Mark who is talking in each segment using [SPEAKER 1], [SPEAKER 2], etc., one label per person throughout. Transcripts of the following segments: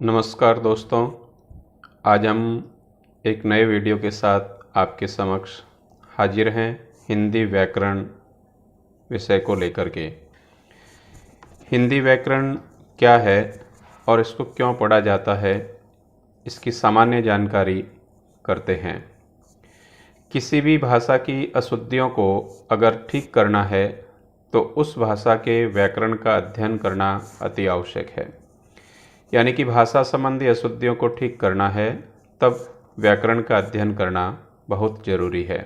[SPEAKER 1] नमस्कार दोस्तों, आज हम एक नए वीडियो के साथ आपके समक्ष हाजिर हैं हिंदी व्याकरण विषय को लेकर के। हिंदी व्याकरण क्या है और इसको क्यों पढ़ा जाता है, इसकी सामान्य जानकारी करते हैं। किसी भी भाषा की अशुद्धियों को अगर ठीक करना है तो उस भाषा के व्याकरण का अध्ययन करना अति आवश्यक है। यानी कि भाषा संबंधी अशुद्धियों को ठीक करना है तब व्याकरण का अध्ययन करना बहुत ज़रूरी है,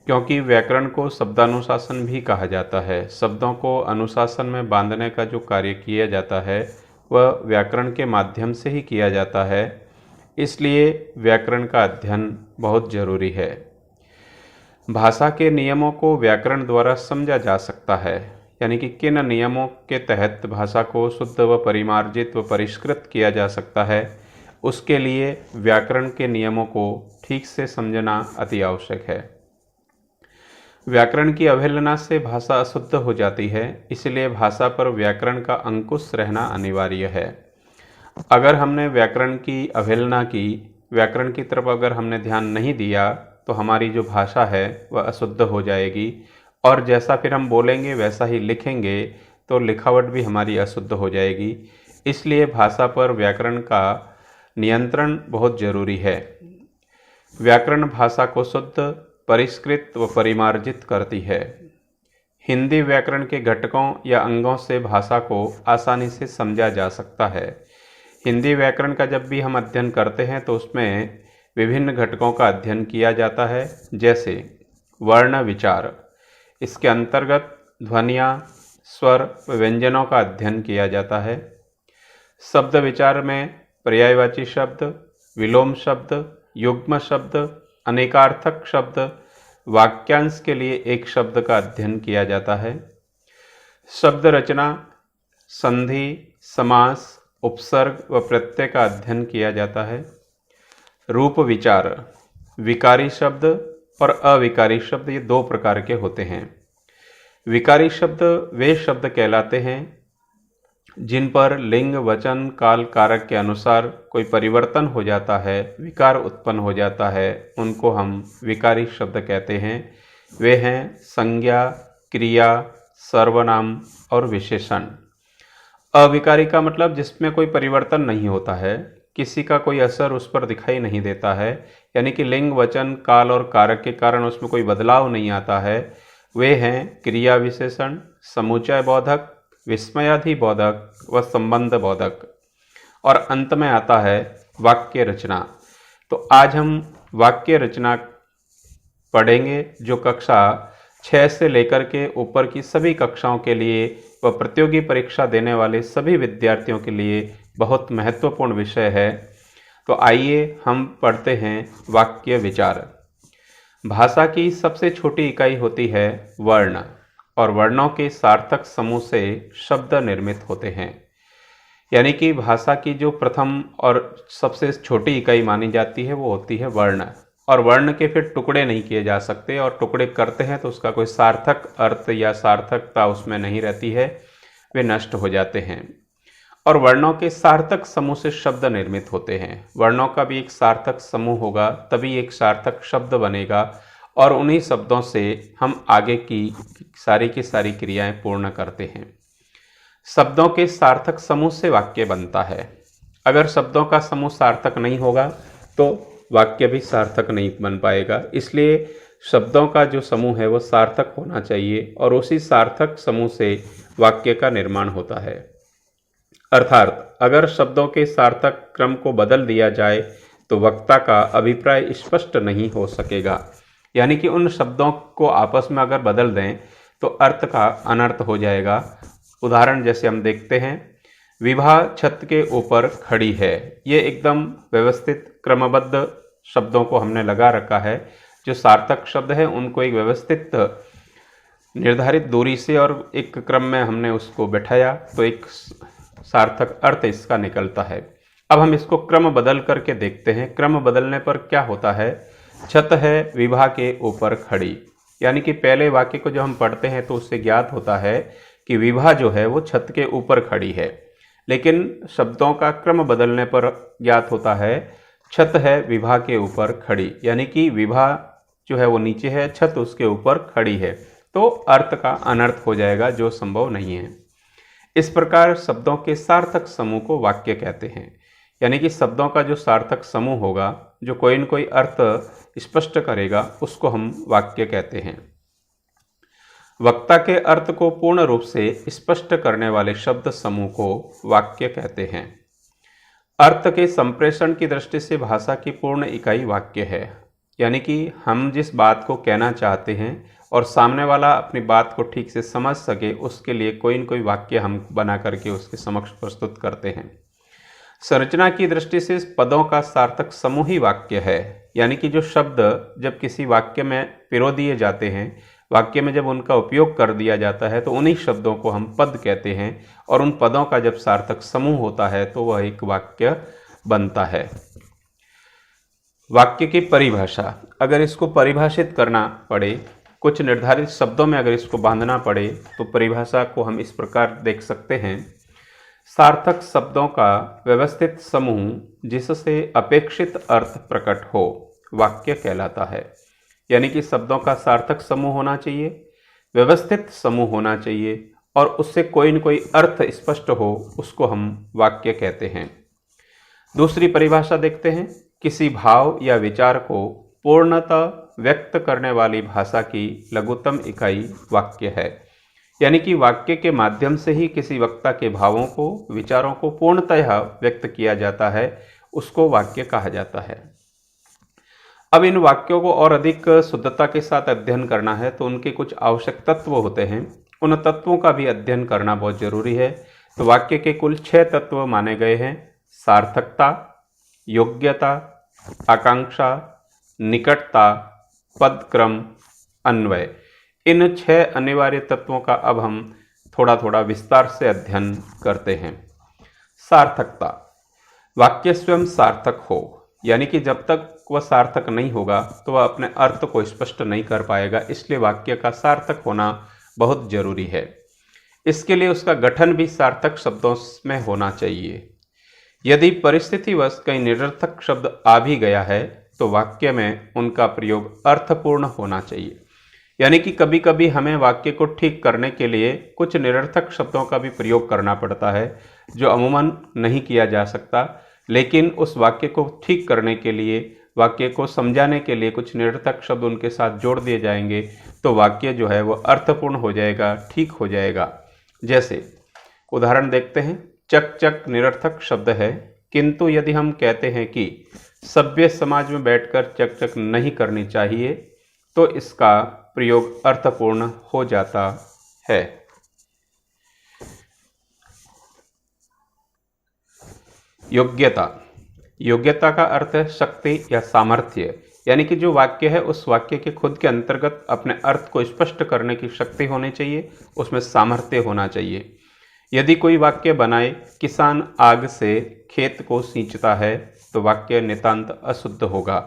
[SPEAKER 1] क्योंकि व्याकरण को शब्दानुशासन भी कहा जाता है। शब्दों को अनुशासन में बांधने का जो कार्य किया जाता है वह व्याकरण के माध्यम से ही किया जाता है, इसलिए व्याकरण का अध्ययन बहुत ज़रूरी है। भाषा के नियमों को व्याकरण द्वारा समझा जा सकता है, यानी कि किन नियमों के तहत भाषा को शुद्ध व परिमार्जित व परिष्कृत किया जा सकता है, उसके लिए व्याकरण के नियमों को ठीक से समझना अति आवश्यक है। व्याकरण की अवहेलना से भाषा अशुद्ध हो जाती है, इसलिए भाषा पर व्याकरण का अंकुश रहना अनिवार्य है। अगर हमने व्याकरण की अवहेलना की, व्याकरण की तरफ अगर हमने ध्यान नहीं दिया तो हमारी जो भाषा है वह अशुद्ध हो जाएगी, और जैसा फिर हम बोलेंगे वैसा ही लिखेंगे तो लिखावट भी हमारी अशुद्ध हो जाएगी। इसलिए भाषा पर व्याकरण का नियंत्रण बहुत ज़रूरी है। व्याकरण भाषा को शुद्ध, परिष्कृत व परिमार्जित करती है। हिंदी व्याकरण के घटकों या अंगों से भाषा को आसानी से समझा जा सकता है। हिंदी व्याकरण का जब भी हम अध्ययन करते हैं तो उसमें विभिन्न घटकों का अध्ययन किया जाता है, जैसे वर्ण विचार। इसके अंतर्गत ध्वनियाँ, स्वर व व्यंजनों का अध्ययन किया जाता है। शब्द विचार में पर्यायवाची शब्द, विलोम शब्द, युग्म शब्द, अनेकार्थक शब्द, वाक्यांश के लिए एक शब्द का अध्ययन किया जाता है। शब्द रचना, संधि, समास, उपसर्ग व प्रत्यय का अध्ययन किया जाता है। रूप विचार, विकारी शब्द और अविकारी शब्द, ये दो प्रकार के होते हैं। विकारी शब्द वे शब्द कहलाते हैं जिन पर लिंग, वचन, काल, कारक के अनुसार कोई परिवर्तन हो जाता है, विकार उत्पन्न हो जाता है, उनको हम विकारी शब्द कहते हैं। वे हैं संज्ञा, क्रिया, सर्वनाम और विशेषण। अविकारी का मतलब जिसमें कोई परिवर्तन नहीं होता है, किसी का कोई असर उस पर दिखाई नहीं देता है, यानी कि लिंग, वचन, काल और कारक के कारण उसमें कोई बदलाव नहीं आता है। वे हैं क्रिया विशेषण, समुच्चय बोधक, विस्मयाधि बोधक व संबंध बोधक। और अंत में आता है वाक्य रचना। तो आज हम वाक्य रचना पढ़ेंगे, जो कक्षा 6 से लेकर के ऊपर की सभी कक्षाओं के लिए व प्रतियोगी परीक्षा देने वाले सभी विद्यार्थियों के लिए बहुत महत्वपूर्ण विषय है। तो आइए हम पढ़ते हैं वाक्य विचार। भाषा की सबसे छोटी इकाई होती है वर्ण, और वर्णों के सार्थक समूह से शब्द निर्मित होते हैं। यानी कि भाषा की जो प्रथम और सबसे छोटी इकाई मानी जाती है वो होती है वर्ण, और वर्ण के फिर टुकड़े नहीं किए जा सकते, और टुकड़े करते हैं तो उसका कोई सार्थक अर्थ या सार्थकता उसमें नहीं रहती है, वे नष्ट हो जाते हैं। और वर्णों के सार्थक समूह से शब्द निर्मित होते हैं। वर्णों का भी एक सार्थक समूह होगा तभी एक सार्थक शब्द बनेगा, और उन्हीं शब्दों से हम आगे की सारी क्रियाएं पूर्ण करते हैं। शब्दों के सार्थक समूह से वाक्य बनता है। अगर शब्दों का समूह सार्थक नहीं होगा तो वाक्य भी सार्थक नहीं बन पाएगा। इसलिए शब्दों का जो समूह है वो सार्थक होना चाहिए, और उसी सार्थक समूह से वाक्य का निर्माण होता है। अर्थात अगर शब्दों के सार्थक क्रम को बदल दिया जाए तो वक्ता का अभिप्राय स्पष्ट नहीं हो सकेगा। यानी कि उन शब्दों को आपस में अगर बदल दें तो अर्थ का अनर्थ हो जाएगा। उदाहरण जैसे हम देखते हैं, विभा छत के ऊपर खड़ी है। ये एकदम व्यवस्थित क्रमबद्ध शब्दों को हमने लगा रखा है। जो सार्थक शब्द है उनको एक व्यवस्थित निर्धारित दूरी से और एक क्रम में हमने उसको बैठाया तो एक सार्थक अर्थ इसका निकलता है। अब हम इसको क्रम बदल करके देखते हैं। क्रम बदलने पर क्या होता है, छत है विभा के ऊपर खड़ी, यानी कि पहले वाक्य को जो हम पढ़ते हैं तो उससे ज्ञात होता है कि विभा जो है वो छत के ऊपर खड़ी है। लेकिन शब्दों का क्रम बदलने पर ज्ञात होता है छत है विभा के ऊपर खड़ी, यानी कि विभा जो है वो नीचे है, छत उसके ऊपर खड़ी है, तो अर्थ का अनर्थ हो जाएगा जो संभव नहीं है। इस प्रकार शब्दों के सार्थक समूह को वाक्य कहते हैं, यानी कि शब्दों का जो सार्थक समूह होगा, जो कोई न कोई अर्थ स्पष्ट करेगा, उसको हम वाक्य कहते हैं। वक्ता के अर्थ को पूर्ण रूप से स्पष्ट करने वाले शब्द समूह को वाक्य कहते हैं। अर्थ के संप्रेषण की दृष्टि से भाषा की पूर्ण इकाई वाक्य है, यानी कि हम जिस बात को कहना चाहते हैं और सामने वाला अपनी बात को ठीक से समझ सके, उसके लिए कोई न कोई वाक्य हम बना करके उसके समक्ष प्रस्तुत करते हैं। संरचना की दृष्टि से पदों का सार्थक समूह ही वाक्य है, यानी कि जो शब्द जब किसी वाक्य में पिरो दिए जाते हैं, वाक्य में जब उनका उपयोग कर दिया जाता है, तो उन्हीं शब्दों को हम पद कहते हैं, और उन पदों का जब सार्थक समूह होता है तो वह एक वाक्य बनता है। वाक्य की परिभाषा, अगर इसको परिभाषित करना पड़े, कुछ निर्धारित शब्दों में अगर इसको बांधना पड़े, तो परिभाषा को हम इस प्रकार देख सकते हैं। सार्थक शब्दों का व्यवस्थित समूह जिससे अपेक्षित अर्थ प्रकट हो, वाक्य कहलाता है। यानी कि शब्दों का सार्थक समूह होना चाहिए, व्यवस्थित समूह होना चाहिए, और उससे कोई न कोई अर्थ स्पष्ट हो, उसको हम वाक्य कहते हैं। दूसरी परिभाषा देखते हैं। किसी भाव या विचार को पूर्णतः व्यक्त करने वाली भाषा की लघुतम इकाई वाक्य है, यानी कि वाक्य के माध्यम से ही किसी वक्ता के भावों को, विचारों को पूर्णतः व्यक्त किया जाता है, उसको वाक्य कहा जाता है। अब इन वाक्यों को और अधिक शुद्धता के साथ अध्ययन करना है, तो उनके कुछ आवश्यक तत्व होते हैं, उन तत्वों का भी अध्ययन करना बहुत जरूरी है। तो वाक्य के कुल 6 तत्व माने गए हैं। सार्थकता, योग्यता, आकांक्षा, निकटता, पदक्रम, अन्वय। इन 6 अनिवार्य तत्वों का अब हम थोड़ा थोड़ा विस्तार से अध्ययन करते हैं। सार्थकता, वाक्य स्वयं सार्थक हो, यानी कि जब तक वह सार्थक नहीं होगा तो वह अपने अर्थ को स्पष्ट नहीं कर पाएगा, इसलिए वाक्य का सार्थक होना बहुत जरूरी है। इसके लिए उसका गठन भी सार्थक शब्दों में होना चाहिए। यदि परिस्थितिवश कहीं निरर्थक शब्द आ भी गया है तो वाक्य में उनका प्रयोग अर्थपूर्ण होना चाहिए। यानी कि कभी कभी हमें वाक्य को ठीक करने के लिए कुछ निरर्थक शब्दों का भी प्रयोग करना पड़ता है, जो अमूमन नहीं किया जा सकता, लेकिन उस वाक्य को ठीक करने के लिए, वाक्य को समझाने के लिए कुछ निरर्थक शब्द उनके साथ जोड़ दिए जाएंगे, तो वाक्य जो है वो अर्थपूर्ण हो जाएगा, ठीक हो जाएगा। जैसे उदाहरण देखते हैं। चक चक निरर्थक शब्द है, किंतु यदि हम कहते हैं कि सभ्य समाज में बैठकर चक चक नहीं करनी चाहिए, तो इसका प्रयोग अर्थपूर्ण हो जाता है। योग्यता, योग्यता का अर्थ है शक्ति या सामर्थ्य, यानी कि जो वाक्य है उस वाक्य के खुद के अंतर्गत अपने अर्थ को स्पष्ट करने की शक्ति होनी चाहिए, उसमें सामर्थ्य होना चाहिए। यदि कोई वाक्य बनाए, किसान आग से खेत को सींचता है, तो वाक्य नितांत अशुद्ध होगा,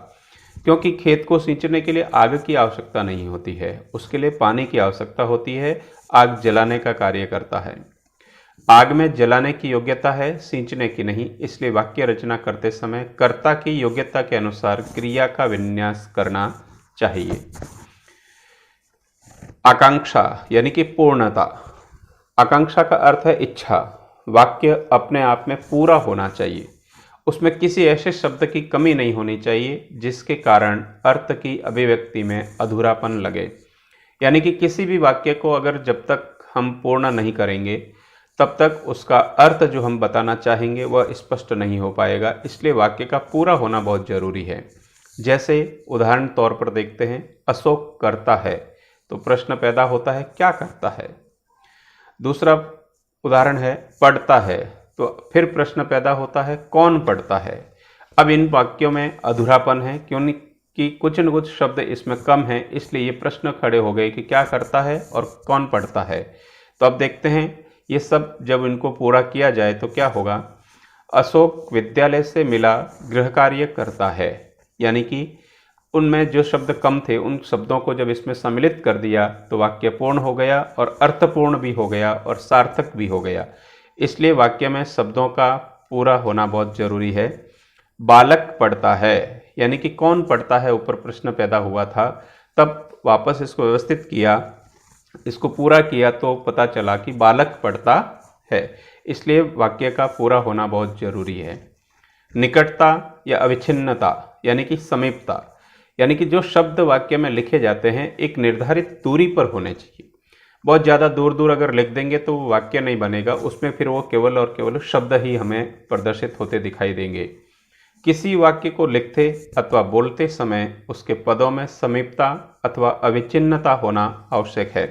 [SPEAKER 1] क्योंकि खेत को सींचने के लिए आग की आवश्यकता नहीं होती है, उसके लिए पानी की आवश्यकता होती है। आग जलाने का कार्य करता है। आग में जलाने की योग्यता है, सींचने की नहीं, इसलिए वाक्य रचना करते समय कर्ता की योग्यता के अनुसार क्रिया का विन्यास करना चाहिए। आकांक्षा यानी कि पूर्णता। आकांक्षा का अर्थ है इच्छा। वाक्य अपने आप में पूरा होना चाहिए, उसमें किसी ऐसे शब्द की कमी नहीं होनी चाहिए जिसके कारण अर्थ की अभिव्यक्ति में अधूरापन लगे। यानी कि किसी भी वाक्य को अगर जब तक हम पूर्ण नहीं करेंगे, तब तक उसका अर्थ जो हम बताना चाहेंगे वह स्पष्ट नहीं हो पाएगा, इसलिए वाक्य का पूरा होना बहुत जरूरी है। जैसे उदाहरण तौर पर देखते हैं, अशोक करता है, तो प्रश्न पैदा होता है क्या करता है। दूसरा उदाहरण है पढ़ता है, तो फिर प्रश्न पैदा होता है कौन पढ़ता है। अब इन वाक्यों में अधूरापन है, क्योंकि कुछ न कुछ शब्द इसमें कम है, इसलिए ये प्रश्न खड़े हो गए कि क्या करता है और कौन पढ़ता है। तो अब देखते हैं ये सब जब इनको पूरा किया जाए तो क्या होगा। अशोक विद्यालय से मिला गृह कार्य करता है, यानी कि उनमें जो शब्द कम थे उन शब्दों को जब इसमें सम्मिलित कर दिया तो वाक्य पूर्ण हो गया और अर्थपूर्ण भी हो गया और सार्थक भी हो गया। इसलिए वाक्य में शब्दों का पूरा होना बहुत जरूरी है। बालक पढ़ता है, यानी कि कौन पढ़ता है, ऊपर प्रश्न पैदा हुआ था, तब वापस इसको व्यवस्थित किया, इसको पूरा किया तो पता चला कि बालक पढ़ता है, इसलिए वाक्य का पूरा होना बहुत जरूरी है। निकटता या अविच्छिन्नता यानी कि समीपता, यानी कि जो शब्द वाक्य में लिखे जाते हैं एक निर्धारित दूरी पर होने चाहिए। बहुत ज़्यादा दूर दूर अगर लिख देंगे तो वाक्य नहीं बनेगा, उसमें फिर वो केवल और केवल शब्द ही हमें प्रदर्शित होते दिखाई देंगे। किसी वाक्य को लिखते अथवा बोलते समय उसके पदों में समीपता अथवा अविच्छिन्नता होना आवश्यक है।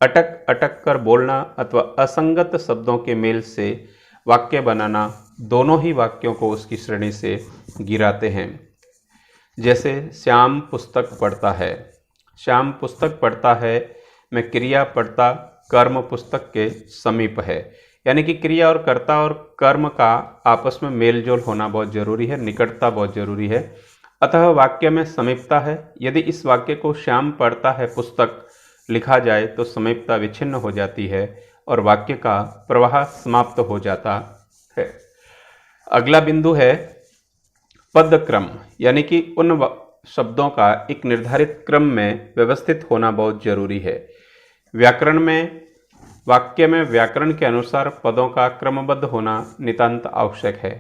[SPEAKER 1] अटक अटक कर बोलना अथवा असंगत शब्दों के मेल से वाक्य बनाना, दोनों ही वाक्यों को उसकी श्रेणी से गिराते हैं। जैसे श्याम पुस्तक पढ़ता है, श्याम पुस्तक पढ़ता है में क्रिया पढ़ता कर्म पुस्तक के समीप है, यानी कि क्रिया और कर्ता और कर्म का आपस में मेल जोल होना बहुत जरूरी है, निकटता बहुत जरूरी है। अतः वाक्य में समीपता है। यदि इस वाक्य को श्याम पढ़ता है पुस्तक लिखा जाए तो समीपता विच्छिन्न हो जाती है और वाक्य का प्रवाह समाप्त हो जाता है। अगला बिंदु है पदक्रम, यानी कि उन शब्दों का एक निर्धारित क्रम में व्यवस्थित होना बहुत जरूरी है। व्याकरण में वाक्य में व्याकरण के अनुसार पदों का क्रमबद्ध होना नितांत आवश्यक है।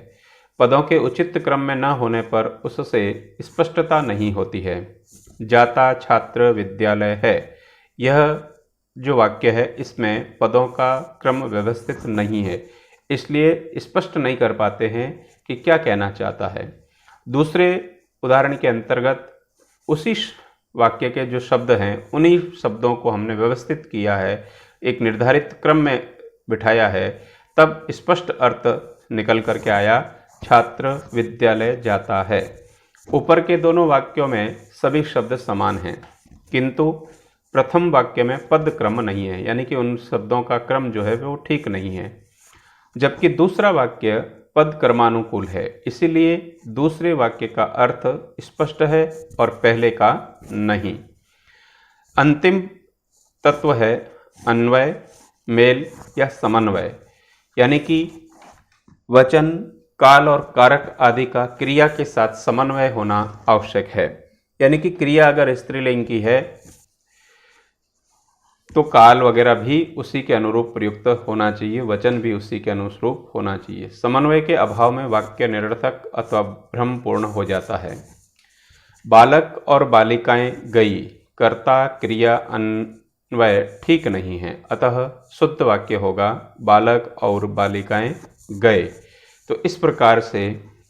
[SPEAKER 1] पदों के उचित क्रम में न होने पर उससे स्पष्टता नहीं होती है। जाता छात्र विद्यालय है, यह जो वाक्य है इसमें पदों का क्रम व्यवस्थित नहीं है, इसलिए स्पष्ट नहीं कर पाते हैं कि क्या कहना चाहता है। दूसरे उदाहरण के अंतर्गत उसी वाक्य के जो शब्द हैं उन्हीं शब्दों को हमने व्यवस्थित किया है, एक निर्धारित क्रम में बिठाया है, तब स्पष्ट अर्थ निकल करके आया, छात्र विद्यालय जाता है। ऊपर के दोनों वाक्यों में सभी शब्द समान हैं, किंतु प्रथम वाक्य में पद क्रम नहीं है, यानी कि उन शब्दों का क्रम जो है वो ठीक नहीं है, जबकि दूसरा वाक्य पद क्रमानुकूल है, इसीलिए दूसरे वाक्य का अर्थ स्पष्ट है और पहले का नहीं। अंतिम तत्व है अन्वय, मेल या समन्वय, यानी कि वचन, काल और कारक आदि का क्रिया के साथ समन्वय होना आवश्यक है। यानी कि क्रिया अगर स्त्रीलिंग की है तो काल वगैरह भी उसी के अनुरूप प्रयुक्त होना चाहिए, वचन भी उसी के अनुरूप होना चाहिए। समन्वय के अभाव में वाक्य निरर्थक अथवा भ्रमपूर्ण हो जाता है। बालक और बालिकाएं गई, कर्ता क्रिया अन्वय ठीक नहीं है, अतः शुद्ध वाक्य होगा बालक और बालिकाएं गए। तो इस प्रकार से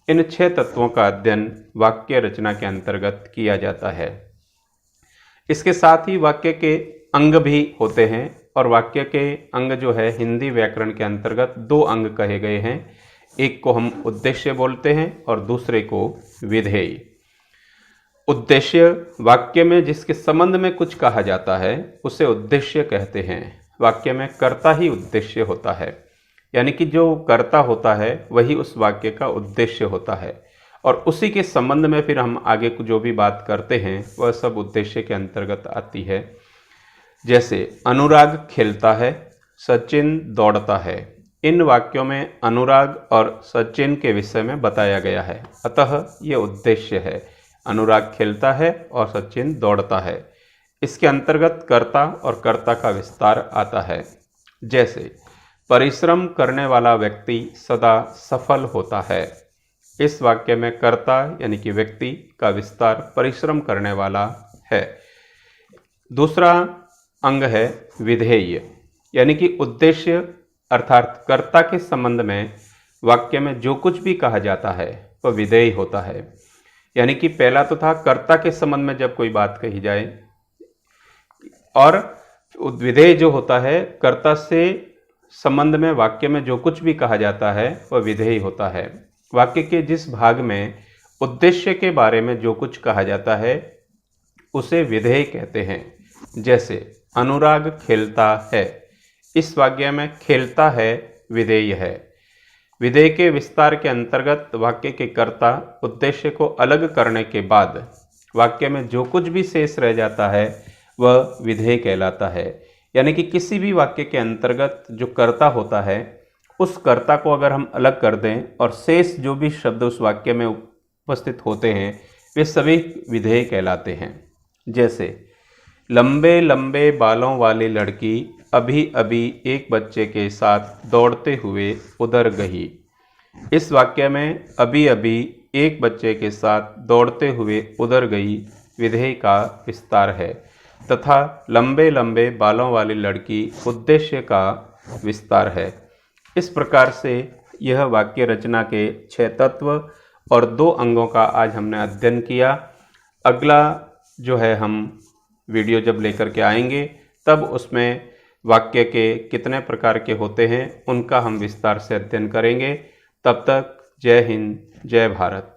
[SPEAKER 1] इन 6 तत्वों का अध्ययन वाक्य रचना के अंतर्गत किया जाता है। इसके साथ ही वाक्य के अंग भी होते हैं, और वाक्य के अंग जो है हिंदी व्याकरण के अंतर्गत 2 अंग कहे गए हैं। एक को हम उद्देश्य बोलते हैं और दूसरे को विधेय। उद्देश्य वाक्य में जिसके संबंध में कुछ कहा जाता है उसे उद्देश्य कहते हैं। वाक्य में कर्ता ही उद्देश्य होता है, यानी कि जो कर्ता होता है वही उस वाक्य का उद्देश्य होता है, और उसी के संबंध में फिर हम आगे जो भी बात करते हैं वह सब उद्देश्य के अंतर्गत आती है। जैसे अनुराग खेलता है, सचिन दौड़ता है। इन वाक्यों में अनुराग और सचिन के विषय में बताया गया है, अतः ये उद्देश्य है। अनुराग खेलता है और सचिन दौड़ता है। इसके अंतर्गत कर्ता और कर्ता का विस्तार आता है। जैसे परिश्रम करने वाला व्यक्ति सदा सफल होता है। इस वाक्य में कर्ता यानी कि व्यक्ति का विस्तार परिश्रम करने वाला है। दूसरा अंग है विधेय, यानी कि उद्देश्य अर्थात कर्ता के संबंध में वाक्य में जो कुछ भी कहा जाता है वह विधेय होता है। यानी कि पहला तो था कर्ता के संबंध में जब कोई बात कही जाए, और विधेय जो होता है कर्ता से संबंध में वाक्य में जो कुछ भी कहा जाता है वह विधेय होता है। वाक्य के जिस भाग में उद्देश्य के बारे में जो कुछ कहा जाता है उसे विधेय कहते हैं। जैसे अनुराग खेलता है, इस वाक्य में खेलता है विधेय है। विधेय के विस्तार के अंतर्गत वाक्य के कर्ता उद्देश्य को अलग करने के बाद वाक्य में जो कुछ भी शेष रह जाता है वह विधेय कहलाता है। यानी कि किसी भी वाक्य के अंतर्गत जो कर्ता होता है उस कर्ता को अगर हम अलग कर दें और शेष जो भी शब्द उस वाक्य में उपस्थित होते हैं वे सभी विधेय कहलाते हैं। जैसे लंबे लंबे बालों वाली लड़की अभी अभी एक बच्चे के साथ दौड़ते हुए उधर गई। इस वाक्य में अभी अभी एक बच्चे के साथ दौड़ते हुए उधर गई विधेय का विस्तार है तथा लंबे लंबे बालों वाली लड़की उद्देश्य का विस्तार है। इस प्रकार से यह वाक्य रचना के 6 तत्व और 2 अंगों का आज हमने अध्ययन किया। अगला जो है हम वीडियो जब लेकर के आएंगे तब उसमें वाक्य के कितने प्रकार के होते हैं उनका हम विस्तार से अध्ययन करेंगे। तब तक जय हिंद, जय भारत।